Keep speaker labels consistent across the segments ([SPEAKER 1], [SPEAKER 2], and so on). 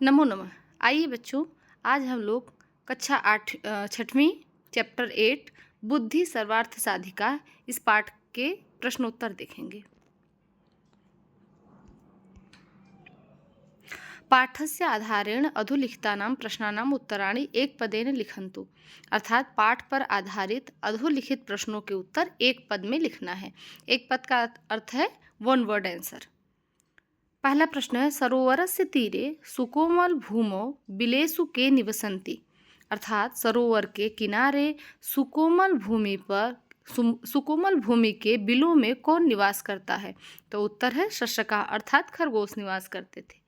[SPEAKER 1] नमो नमः। आइए बच्चों, आज हम लोग कक्षा 6वीं चैप्टर 8 बुद्धि सर्वार्थ साधिका इस पाठ के प्रश्नोत्तर देखेंगे। पाठस्य आधारेण अधोलिखितानां प्रश्नानाम् उत्तराणि एकपदेन लिखन्तु। अर्थात पाठ पर आधारित अधोलिखित प्रश्नों के उत्तर एक पद में लिखना है। एक पद का अर्थ है वन वर्ड आंसर। पहला प्रश्न है, सरोवरस्य तीरे सुकोमल भूमौ बिलेषु के निवसन्ति। अर्थात सरोवर के किनारे सुकोमल भूमि के बिलों में कौन निवास करता है? तो उत्तर है शशका अर्थात खरगोश निवास करते थे।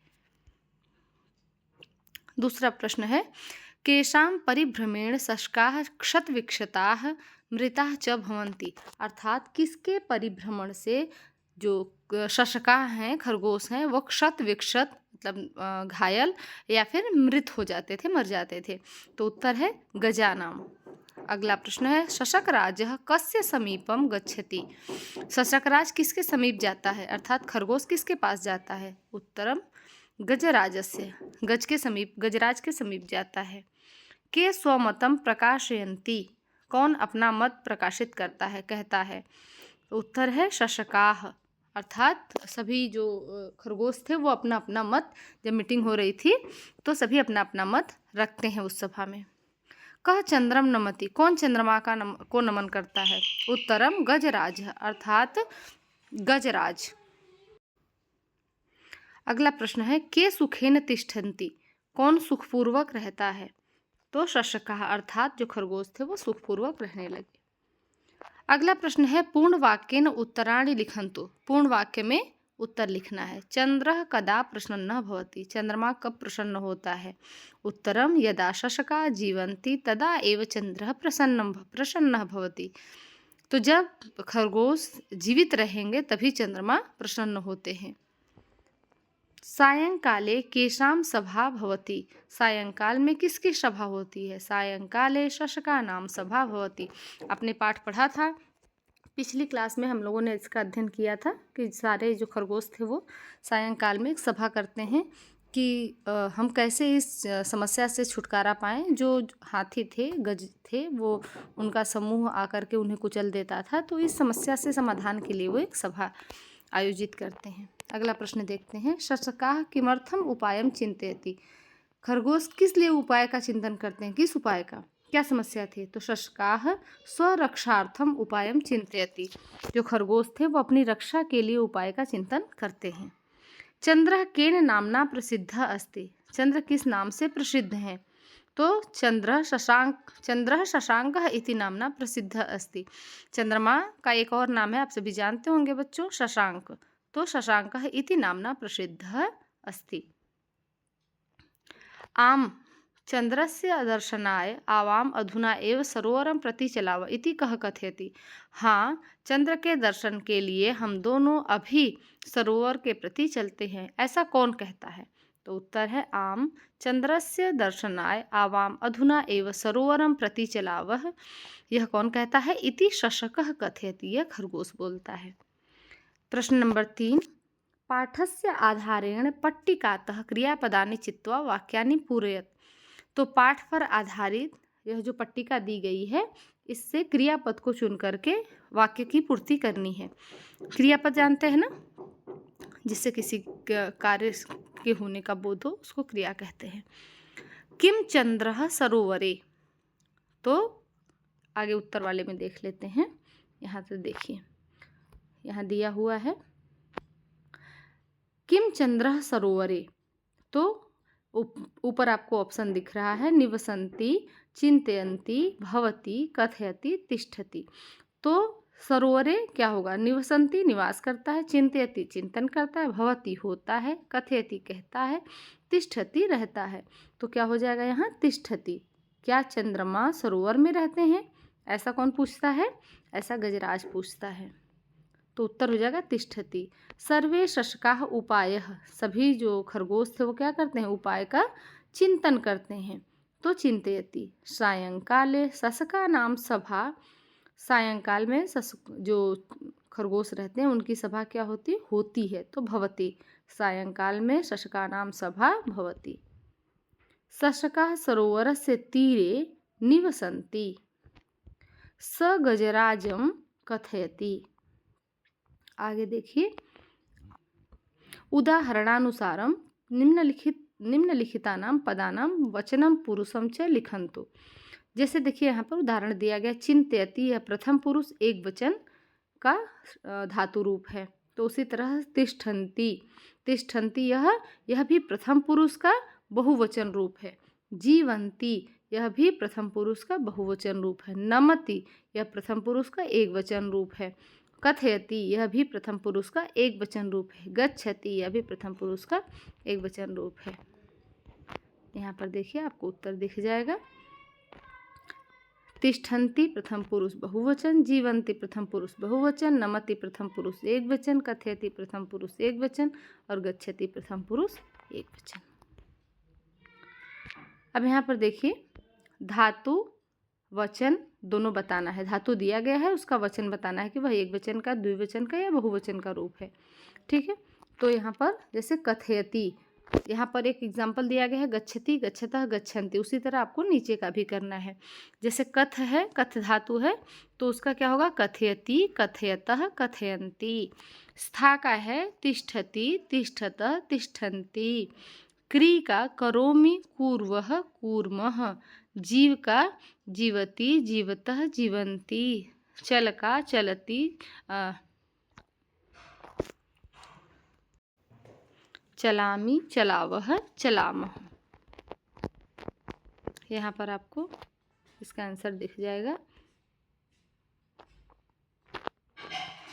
[SPEAKER 1] दूसरा प्रश्न है, केषां परिभ्रमेण शशकाः क्षतविक्षताः मृताः च भवन्ति। अर्थात किसके परिभ्रमण से जो शशका हैं, खरगोश हैं, वो क्षत विक्षत मतलब घायल या फिर मृत हो जाते थे, मर जाते थे। तो उत्तर है गजानाम। अगला प्रश्न है, शशकराजः कस्य समीपम गच्छति। शशकराज किसके समीप जाता है? अर्थात खरगोश किसके पास जाता है? उत्तरम गजराजस्य, गजराज के समीप जाता है। के स्वमतम प्रकाशयन्ति। कौन अपना मत प्रकाशित करता है, कहता है? उत्तर है शशकाः। अर्थात सभी जो खरगोश थे वो अपना अपना मत, जब मीटिंग हो रही थी तो सभी अपना अपना मत रखते हैं उस सभा में। कह चंद्रम नमति। कौन चंद्रमा को नमन करता है? उत्तरम गजराज अर्थात गजराज। अगला प्रश्न है, के सुखेन तिष्ठन्ति। कौन सुखपूर्वक रहता है? तो शशकाः अर्थात जो खरगोश थे वो सुखपूर्वक रहने लगे। अगला प्रश्न है, पूर्ण वाक्येन उत्तराणि लिखन्तु। पूर्ण वाक्य में उत्तर लिखना है। चंद्रः कदा प्रसन्नः भवति। चंद्रमा कब प्रसन्न होता है? उत्तरम यदा शशका जीवन्ति तदा एव चंद्रः प्रसन्नः भवति। तो जब खरगोश जीवित रहेंगे तभी चंद्रमा प्रसन्न होते हैं। सायंकाले केषां सभा भवति। सायंकाल में किसकी सभा होती है? सायंकाले शशकानां सभा भवति। आपने पाठ पढ़ा था पिछली क्लास में, हम लोगों ने इसका अध्ययन किया था कि सारे जो खरगोश थे वो सायंकाल में एक सभा करते हैं कि हम कैसे इस समस्या से छुटकारा पाएं। जो हाथी थे, गज थे, वो उनका समूह आकर के उन्हें कुचल देता था, तो इस समस्या से समाधान के लिए वो एक सभा आयोजित करते हैं। अगला प्रश्न देखते हैं, शशकाः किमर्थम उपायम चिंतयति। खरगोश किस लिए उपाय का चिंतन करते हैं? किस उपाय का? क्या समस्या थी? तो शशकाः स्वरक्षार्थम उपायम चिंतयति। जो खरगोश थे वो अपनी रक्षा के लिए उपाय का चिंतन करते हैं। चंद्रः केन नामना प्रसिद्धः अस्ति। चंद्र किस नाम से प्रसिद्ध हैं? तो चंद्रः शशांकः इति नामना प्रसिद्धः अस्ति। चंद्रमा का एक और नाम है, आप सभी जानते होंगे बच्चों, शशांक। तो शशांकः इति नामना प्रसिद्धः अस्ति। आम चंद्रस्य दर्शनाय आवाम अधुना एव सरोवरं प्रति चलाव इति कह कथयति। हाँ, चंद्र के दर्शन के लिए हम दोनों अभी सरोवर के प्रति चलते हैं, ऐसा कौन कहता है? तो उत्तर है आम चंद्रस्य दर्शनाय आवाम अधुना एव सरोवरं प्रति चलावः। यह कौन कहता है? इति शशकः कथयति। यह खरगोश बोलता है। प्रश्न नंबर 3, पाठस्य आधारेण पट्टिकातः क्रियापदानि चित्वा वाक्यानि पूरयत। तो पाठ पर आधारित यह जो पट्टिका दी गई है, इससे क्रियापद को चुन करके वाक्य की पूर्ति करनी है। क्रियापद जानते हैं ना, जिससे किसी कार्य के होने का बोध हो, उसको क्रिया कहते हैं। किम चंद्रः सरोवरे। तो आगे उत्तर वाले में देख लेते हैं। यहाँ से देखिए, यहाँ दिया हुआ है किम चंद्रः सरोवरे। तो ऊपर आपको ऑप्शन दिख रहा है, निवसन्ति, चिंतयन्ति, भवति, कथयति, तिष्ठति। तो सरोवरे क्या होगा? निवसन्ति निवास करता है, चिंतयति चिंतन करता है, भवति होता है, कथयति कहता है, तिष्ठति रहता है। तो क्या हो जाएगा यहाँ? तिष्ठति। क्या चंद्रमा सरोवर में रहते हैं? ऐसा कौन पूछता है? ऐसा गजराज पूछता है। तो उत्तर हो जाएगा तिष्ठति। सर्वे शशकाः उपायः। सभी जो खरगोश थे वो क्या करते हैं? उपाय का चिंतन करते हैं। तो चिंतयति। सायंकाले शशकानां सभा। सायंकाल में जो खरगोश रहते हैं उनकी सभा क्या होती है? तो भवति। सायंकाल में शशकानां सभा भवति। शशकाः सरोवरस्य तीरे निवसन्ति। स गजराजं कथयति। आगे देखिए, उदाहरणानुसारं निम्नलिखितानां पदानां वचनं पुरुषं च लिखन्तु। जैसे देखिए यहाँ पर उदाहरण दिया गया, चिंतयति यह प्रथम पुरुष एक वचन का धातु रूप है। तो उसी तरह तिष्ठन्ति, तिष्ठन्ति यह भी प्रथम पुरुष का बहुवचन रूप है। जीवन्ति यह भी प्रथम पुरुष का बहुवचन रूप है। नमति यह प्रथम पुरुष का एक वचन रूप है। कथयति यह भी प्रथम पुरुष का एक वचन रूप है। गच्छति यह भी प्रथम पुरुष का एक वचन रूप है। यहाँ पर देखिए आपको उत्तर दिख जाएगा। तिष्ठन्ति प्रथम पुरुष बहुवचन, जीवन्ति प्रथम पुरुष बहुवचन, नमति प्रथम पुरुष एक वचन, कथयति प्रथम पुरुष एक वचन और गच्छति प्रथम पुरुष एक वचन। अब यहाँ पर देखिए, धातु वचन दोनों बताना है। धातु दिया गया है, उसका वचन बताना है कि वह एक वचन का, द्विवचन का या बहुवचन का रूप है। ठीक है, तो यहाँ पर जैसे कथयति, यहाँ पर एक एग्जाम्पल दिया गया है, गच्छति, गच्छतः, गच्छन्ति। उसी तरह आपको नीचे का भी करना है। जैसे कथ है, कथ धातु है, तो उसका क्या होगा, कथयति, कथयतः, कथयन्ति। स्था का है, तिष्ठति, तिष्ठतः, तिष्ठन्ति। क्री का करोमि, कुर्वः, कूर्मः। जीव का जीवति, जीवतः, जीवन्ति। चल का चलति, चलामि, चलावः, चलामः। यहाँ पर आपको इसका आंसर दिख जाएगा।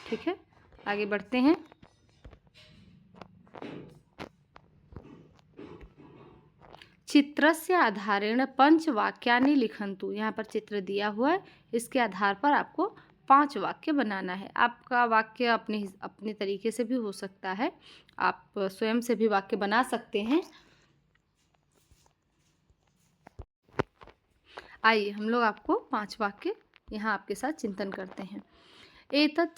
[SPEAKER 1] ठीक है, आगे बढ़ते हैं। चित्रस्य आधारेण पंचवाक्यानि लिखन्तु। यहाँ पर चित्र दिया हुआ है, इसके आधार पर आपको 5 वाक्य बनाना है। आपका वाक्य अपने तरीके से भी हो सकता है, आप स्वयं से भी वाक्य बना सकते हैं। आइए हम लोग आपको 5 वाक्य यहाँ आपके साथ चिंतन करते हैं। एतत्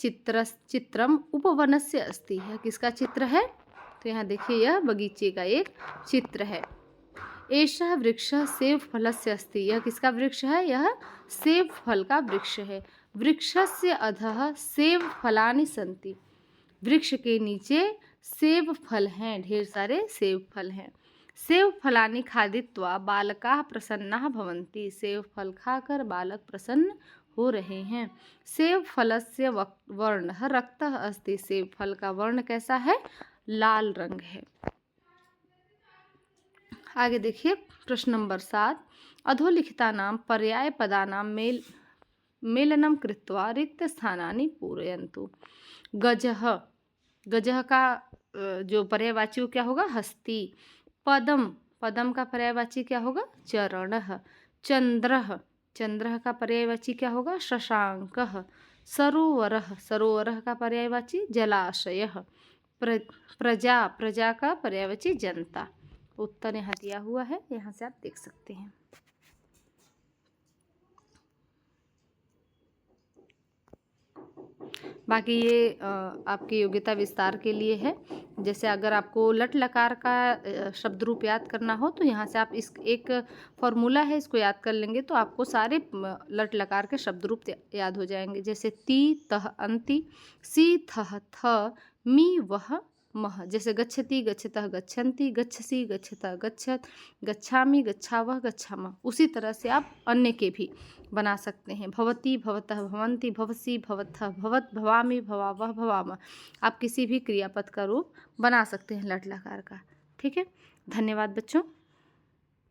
[SPEAKER 1] चित्रम उपवनस्य अस्ति। यह किसका चित्र है? तो यहाँ देखिए, यह बगीचे का एक चित्र है। एषः वृक्षः सेब फलस्य अस्ति। यह किसका वृक्ष है? यह सेब फल का वृक्ष है। वृक्षस्य अधः सेब फलानि सन्ति। वृक्ष के नीचे सेब फल हैं, ढेर सारे सेब फल हैं। सेब फलानि खादित्वा बालकाः प्रसन्नाः भवन्ति। सेब फल खाकर बालक प्रसन्न हो रहे हैं। सेब फलस्य वर्णः रक्तः अस्ति। सेब फल का वर्ण कैसा है? लाल रंग है। आगे देखिए, प्रश्न नंबर 7। अधोलिखितानां पर्यायपदानां मेलनं कृत्वा रिक्तस्थानानि पूरयन्तु। गजः, गजः का जो पर्यायवाची क्या होगा? हस्ती। पदम, पदम का पर्यायवाची क्या होगा? चरणः। चंद्रः, चंद्रः का पर्यायवाची क्या होगा? शशांकः। सरोवरः, सरोवरः का पर्यायवाची जलाशयः। प्रजा, प्रजा का पर्यायवाची जनता। उत्तर यहाँ दिया हुआ है, यहाँ से आप देख सकते हैं। बाकी ये आपकी योग्यता विस्तार के लिए है। जैसे अगर आपको लट लकार का शब्द रूप याद करना हो तो यहाँ से आप इस एक फॉर्मूला है, इसको याद कर लेंगे तो आपको सारे लट लकार के शब्द रूप याद हो जाएंगे। जैसे ती, तह, अंति, सी, थह, थ, मी, वह, मह। जैसे गच्छति, गच्छतः, गच्छन्ति, गच्छसि, गच्छतः, गच्छत, गच्छामि, गच्छावः, गच्छामः। उसी तरह से आप अन्य के भी बना सकते हैं। भवति, भवतः, भवन्ति, भवसि, भवतः, भवत, भवामि, भवावः, भवामः। आप किसी भी क्रियापद का रूप बना सकते हैं लट लकार का। ठीक है, धन्यवाद बच्चों।